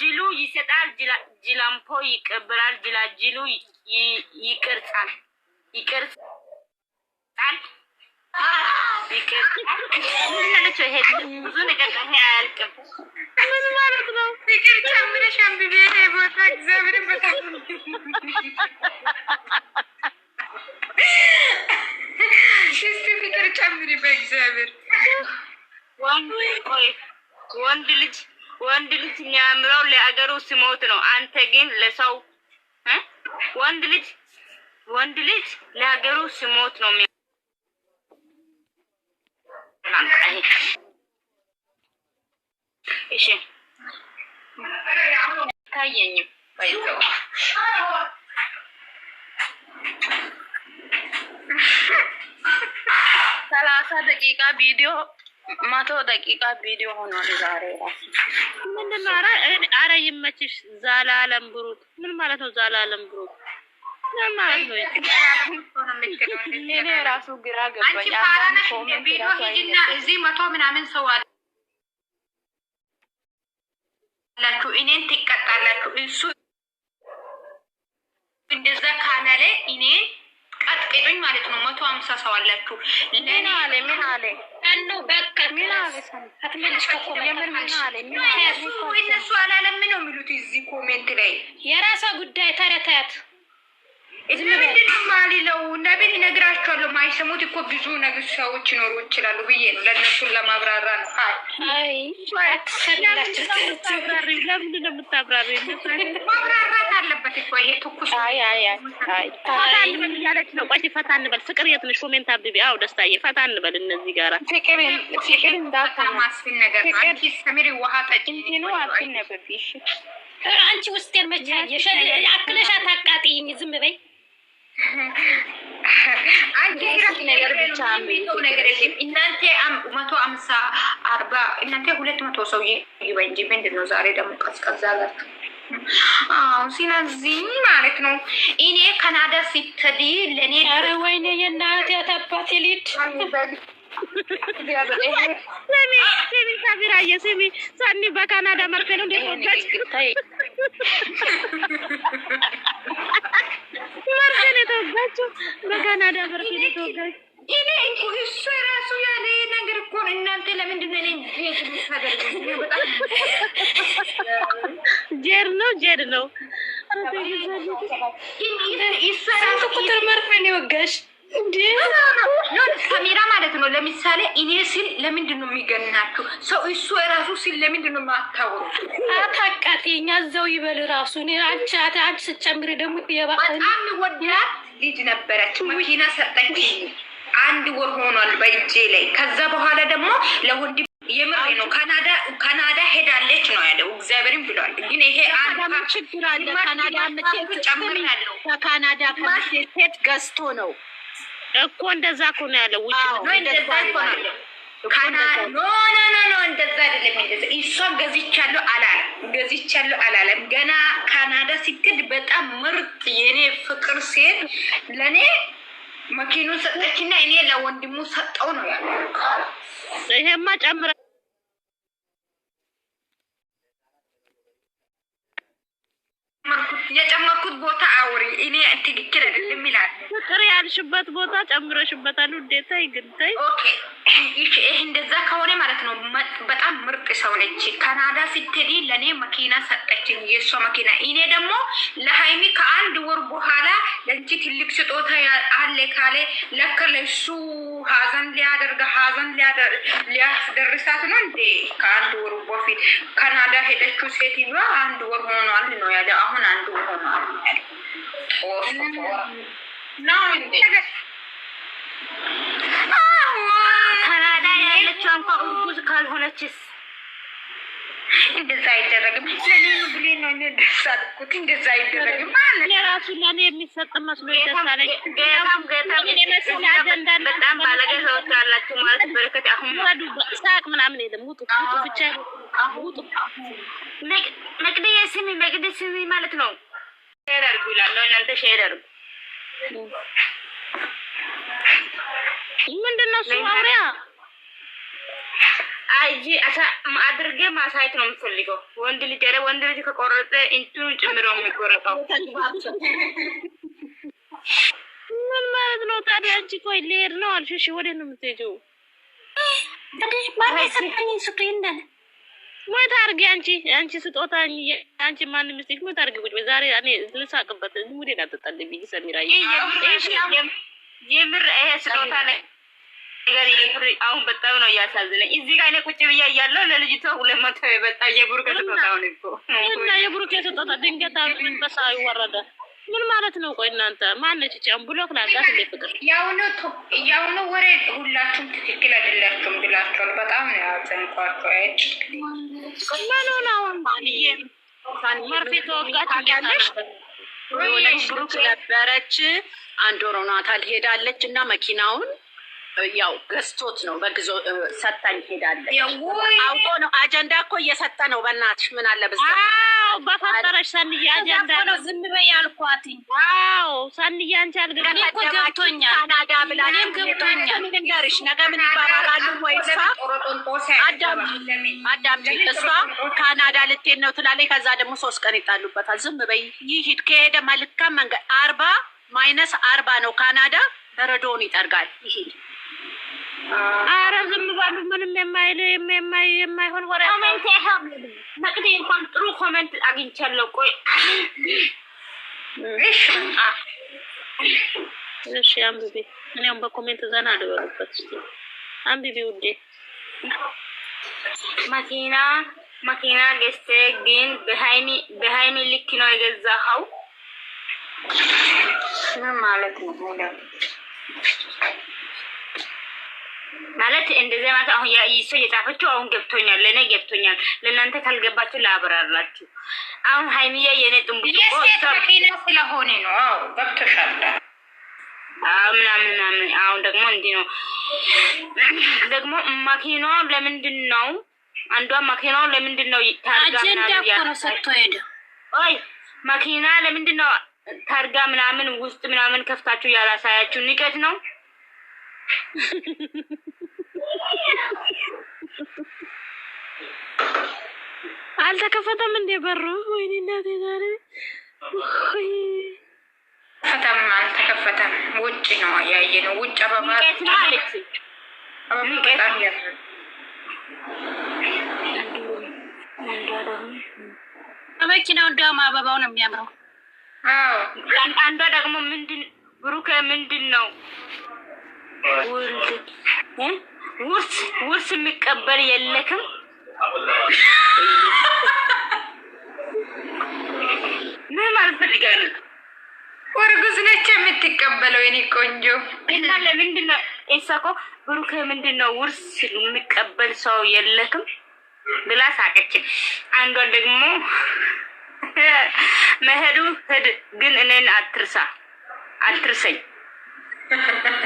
ጅላጅሉ ይሰጣል፣ ጅላምፖ ይቀበራል፣ ጅላጅሉ ይቅርጻል። ብዙ ነገር ነው። ይሄ አያልቅም። ምን ማለት ነው? ፍቅር ጨምረሽ አንብቤ ቦታ እግዚአብሔር በጣም እስቲ ፍቅር ጨምሪ በእግዚአብሔር። ወንድ ልጅ የሚያምረው ለአገሩ ሲሞት ነው። አንተ ግን ለሰው ወንድ ልጅ ለአገሩ ሲሞት ነው። እሺ ታየኝም ባይዘው 30 ደቂቃ ቪዲዮ 100 ደቂቃ ቪዲዮ ሆኗል ዛሬ ራሱ። ምንድነው? አረ ይመችሽ። ዛላለም ብሩክ ምን ማለት ነው? ዛላለም ብሩክ ምን ማለት ነው? እኔ ራሱ ግራ ገባኝ። አንዳንድ ኮሜንት ራሱ አይደለም እዚህ 100 ምናምን ሰው አላችሁ እኔን ትቀጣላችሁ። እሱ እንደዛ ካናለ እኔን ቀጥቅጡኝ ማለት ነው። 150 ሰው አላችሁ። ለኔ አለ ምን አለ እኑ በቃ ምን አለ አትመልሽ ከኮሜንት ምን አለ እነሱ አላለም ነው የሚሉት እዚህ ኮሜንት ላይ የራሷ ጉዳይ ተረታት እዚህ ምንድን ነው ማሊለው ነብይ ነግራችኋለሁ። ማይሰሙት እኮ ብዙ ነገር ሰዎች ይኖሩ ይችላሉ ብዬ ነው ለነሱን ለማብራራ ነው። አይ አትሰላችሁ ተብራሪ ለምንድን ነው የምታብራሪው? ማብራራት አለበት እኮ ይሄ ትኩስ አይ ያለች ነው። ቆይ ፈታ እንበል። ፍቅር የት ነሽ? ኮሜንት አብቢ። አው ደስታዬ ፈታ እንበል። እነዚህ ጋራ ፍቅር እንዳታማስፊን ነገር አንቺ ሰሚሪ ውሃ ጠጪ ነው አትነበብሽ። አንቺ ውስጥ የመቻየሽ አክለሽ አታቃጥይኝ። ዝም በይ አንቺ ነገር ብቻ ነው ነገር የለም። እናንተ 150 40 እናንተ 200 ሰው ይበይ እንጂ ምንድነው ዛሬ ደግሞ ቀዝቀዝ አላችሁ? ስለዚህ ማለት ነው እኔ ካናዳ ሲትዲ ለኔ አረ ወይኔ የእናቴ አባቴ ልጅ ስሚ ሳቢራዬ ስሚ ሰኒ በካናዳ መርፌ ነው እንዴት ወጣች? መርፌ ነው ተወጋችሁ። በካናዳ መርፌ ነው ተወጋችሁ። እኔ እሱ ራሱ ያለ ነገር እኮ እናንተ ለምንድን ነው እኔ ቤት ልታደርጉ? በጣም ጀር ነው ይሰራቱ ቁጥር መርፌ ነው ወጋሽ እንዴ? ካሜራ ማለት ነው። ለምሳሌ እኔ ሲል ለምንድን ነው የሚገናችሁ ሰው? እሱ ራሱ ሲል ለምንድን ነው የማታወሩ? አታቃቴኛ እዛው ይበል ራሱ። እኔ አንቺ ስጨምሪ ደግሞ በጣም ወዳት ልጅ ነበረች። መኪና ሰጠችኝ። 1 ወር ሆኗል በእጄ ላይ። ከዛ በኋላ ደግሞ ለወንድ የምሬ ነው ካናዳ ሄዳለች ነው ያለው። እግዚአብሔርን ብሏል። ግን ይሄ አንድ ችግር አለ። ካናዳ ጨምራለሁ። ከካናዳ ከሴት ገዝቶ ነው እኮ እንደዛ እኮ ነው ያለው። ውጭ ነው እንደዛ እኮ ነው ኖ እንደዛ አይደለም። እንደዛ እሷን ገዝቻለሁ አላለም። ገና ካናዳ ሲትድ በጣም ምርጥ የኔ ፍቅር ሴት ለኔ መኪኑን ሰጠችና እኔ ለወንድሙ ሰጠው ነው ያለው። ይሄማ ጨምራ የጨመርኩት ቦታ አውሪ እኔ ትክክል አይደለም ይላል። ፍቅር ያልሽበት ቦታ ጨምረሽበታል። እንዴት አይግንታይ? ኦኬ ይሄ እንደዛ ከሆነ ማለት ነው በጣም ምርጥ ሰው ነች። ካናዳ ስትሄድ ለኔ መኪና ሰጠችኝ፣ የሷ መኪና። እኔ ደግሞ ለሃይሚ ከ1 ወር በኋላ ለንቺ ትልቅ ስጦታ አለ ካለ ለካ ለሱ ሀዘን ሊያስደርሳት ነው እንዴ? ከ1 ወር በፊት ካናዳ ሄደችው ሴትዮዋ 1 ወር ሆኗል ነው ያለ። አሁን 1 ወር ሆኗል ያለ ነው እንዴ? ካናዳ ያለችው እንኳን እርጉዝ ካልሆነችስ እንደዛ አይደረግም። ለኔ ነው ብሌን ነው እንደሳልኩት እንደዛ አይደረግም ማለት ለራሱ ለኔ የሚሰጥ መስሎ ይደሳለኝ። ገታም እኔ መስላ አጀንዳ በጣም ባለገ ሰዎች አላችሁ ማለት በረከት። አሁን ወዱ ሳቅ ምናምን የለም። ውጡ ብቻ ውጡ። መቅደስ ስሚ ማለት ነው። ሼር አድርጉ ይላል። እናንተ ሼር አድርጉ። ምንድነው እሱ አውሪያ አይጂ አድርጌ ማሳየት ነው የምፈልገው። ወንድ ልጅ ከቆረጠ እንቱን ጭምሮ የሚቆረጠው ምን ማለት ነው ታዲያ? አንቺ ቆይ ልሄድ ነው አልሽ። እሺ ወዴት ነው የምትሄጂው? ሞት አድርጊ አንቺ ስጦታ አንቺ ማንም ምስጢር ሞት አድርጊ። ቁጭ ዛሬ እኔ ልሳቅበት ሙዴ ናጠጣልብኝ ሰሚራ የምር ይሄ ስጦታ ነገር የምር አሁን በጣም ነው እያሳዝነኝ። እዚህ ጋር እኔ ቁጭ ብዬ እያለሁ ለልጅቷ 200 የበጣ የብሩክ ስጦታ ነው እኮ እና የብሩክ ስጦታ ድንገት መንፈሳ ይወረደ ምን ማለት ነው? ቆይ እናንተ ማነች ጫም ብሎክ ላጋት እንደ ፍቅር ያውኑ ወሬ ሁላችሁም ትክክል አይደላችሁም ብላችኋል። በጣም ነው ያዘንኳቸው። አይጭ ምን ነው ማንዬ መርፌ ተወጋች ያለሽ ወለች ብሩክ ነበረች። አንድ ወር ሆኗታል ሄዳለች እና መኪናውን ያው ገዝቶት ነው በግዞ ሰጣኝ ሄዳለች። አውቆ ነው አጀንዳ እኮ እየሰጠ ነው። በእናትሽ ምን አለ በዛ በፈጠረሽ ሰንዬ አጀንዳ ነው። ዝም በይ አልኳት። ዋው ሰንዬ አንቺ አልገባኝ እኮ ገብቶኛል። ካናዳ ብላ እኔም ገብቶኛል። ምን እንደርሽ ነገ ምን ይባባላሉ? ወይሳ አዳም እሷ ካናዳ ልትሄድ ነው ትላለች። ከዛ ደግሞ 3 ቀን ይጣሉበታል። ዝም በይ ይሂድ። ከሄደ መልካም መንገድ 40 ነው ካናዳ። በረዶውን ይጠርጋል። ይሂድ። አረ ዝም ባሉ ምንም የማይሆን ወሬ ኮሜንት ይሄም መቅዲ እንኳን ጥሩ ኮሜንት አግኝቻለሁ። ቆይ እሺ አንብቢ። እኔም በኮሜንት ዘና አልበሉበት። እስቲ አንብቢ ውዴ። መኪና ገዝተ ግን በሃይሚ ልክ ነው የገዛኸው ምን ማለት ነው? ማለት እንደዚህ ማለት አሁን ያይሶ የጻፈችው አሁን ገብቶኛል። ለኔ ገብቶኛል። ለእናንተ ካልገባችሁ ላብራራችሁ። አሁን ሃይሚዬ የኔ ጥንቡቆ ስለሆነ ነው። አዎ ገብቶሻል። ምናምን አሁን ደግሞ እንዲህ ነው ደግሞ መኪናው ለምንድን ነው አንዷ መኪናው ለምንድን ነው አጀንዳ እኮ ነው ሰጥቶ ሄደ። አይ መኪና ለምንድን ነው ታርጋ ምናምን ውስጥ ምናምን ከፍታችሁ ያላሳያችሁ? ንቀት ነው። አልተከፈተም እንደ በሩ። ወይኔ እናቴ ዛሬ አልተከፈተም። ውጭ ነው ያየነው። ውጭ አበባ ነው አለች። መኪናው እንደውም አበባው ነው የሚያምረው። አዎ አንዷ ደግሞ ብሩክ ምንድን ነው ውርስ የሚቀበል የለክም? ምን ማለት ፈልጋለሁ? ወርጉዝ ነች የምትቀበለው የኔ ቆንጆ። እና ለምንድን ነው እኮ ብሩክ ምንድን ነው ውርስ የሚቀበል ሰው የለክም ብላ ሳቀች። አንዷ ደግሞ መሄዱ ሂድ ግን እኔን አትርሰኝ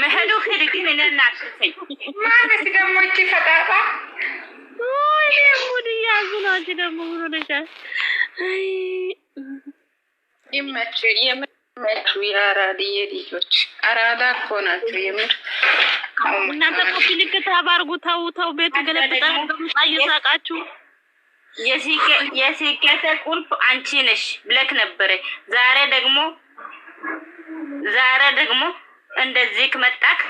መሄዱ ሂድ ግን እኔን አትርሰኝ ማለት ደግሞ እቺ ፈጣጣ ወይ ሙድ ያዙ ነው። አንቺ ደግሞ ምን ሆነሻል? አይ ይመቹ የአራድዬ ልጆች አራዳ እኮ ናቸው የምር። እናንተ ኮፒ ልክ ታባርጉ። ተው ቤት ገለብጣ እየሳቃችሁ የሲከተ ቁልፍ አንቺ ነሽ ብለክ ነበረ። ዛሬ ደግሞ እንደዚህ መጣክ።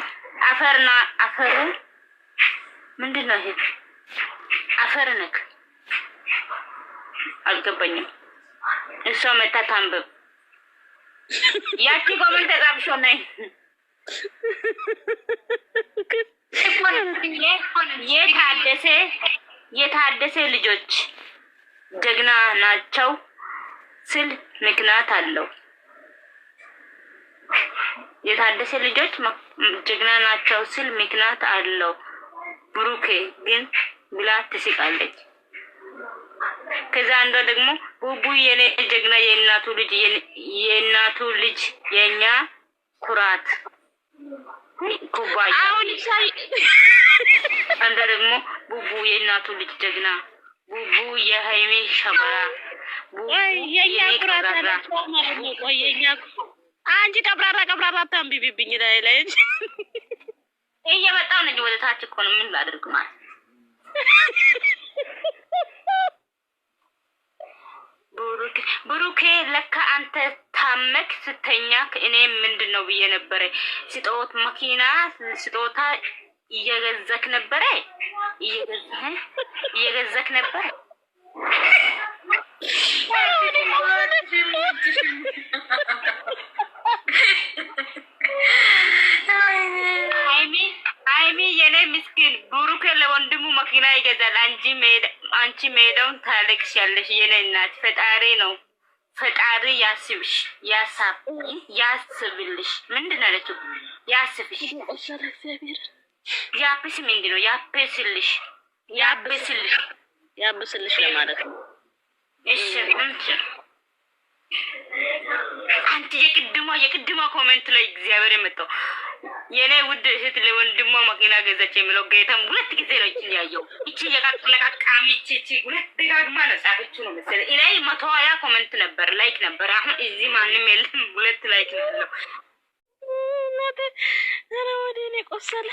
አፈሩ ምንድን ነው ይሄ? አፈር ነክ አልገባኝም። እሷ መታ ታንብብ። ያቺ ኮሜንት ተጻፍሾ ነይ የታደሰ ልጆች ጀግና ናቸው ስል ምክንያት አለው። የታደሰ ልጆች ጀግና ናቸው ስል ምክንያት አለው። ብሩኬ ግን ብላ ትስቃለች። ከዛ አንዷ ደግሞ ቡቡ የኔ ጀግና የእናቱ ልጅ የኛ ኩራት ኩባያ። አሁን ሳይ አንዷ ደግሞ ቡቡ የእናቱ ልጅ ጀግና፣ ቡቡ የሃይሜ ሸበራ፣ የኛ ኩራት ማለት ነው። ቆየኛ አንቺ ቀብራራ ታንቢብኝ ላይ እየመጣው ነኝ ወደ ታች እኮ ነው። ምን ላድርግ ማለት ብሩኬ ለካ አንተ ታመክ ስተኛ ከእኔ ምንድነው ብዬ ነበረ። ስጦት መኪና ስጦታ እየገዛክ ነበረ እየገዛክ ነበረ። ሃይሚ የኔ ምስኪን ብሩኬ ለወንድሙ መኪና ይገዛል። አንቺ ሜዳውን ታለቅሻለሽ። የኔ እናት ፈጣሪ ነው። ፈጣሪ ያስብሽ፣ ያስብልሽ። ምንድን አለችው? ያስብሽ። ያብስ ምንድን ነው? ያብስልሽ ለማለት ነው። እሺ አንቺ የቅድሟ ኮሜንት ላይ እግዚአብሔር የመጣው የኔ ውድ እህት ለወንድሟ መኪና ገዛች የሚለው ጌታም ሁለት ጊዜ ነው እቺን ያየው። እቺ የቃቃሚ እቺ ሁለት ደጋግማ ነው ጻፈችው ነው መሰለኝ። ኢላይ 120 ኮሜንት ነበር፣ ላይክ ነበር። አሁን እዚህ ማንም የለም፣ ሁለት ላይክ ነው ያለው። ወዲኔ ቆሰለ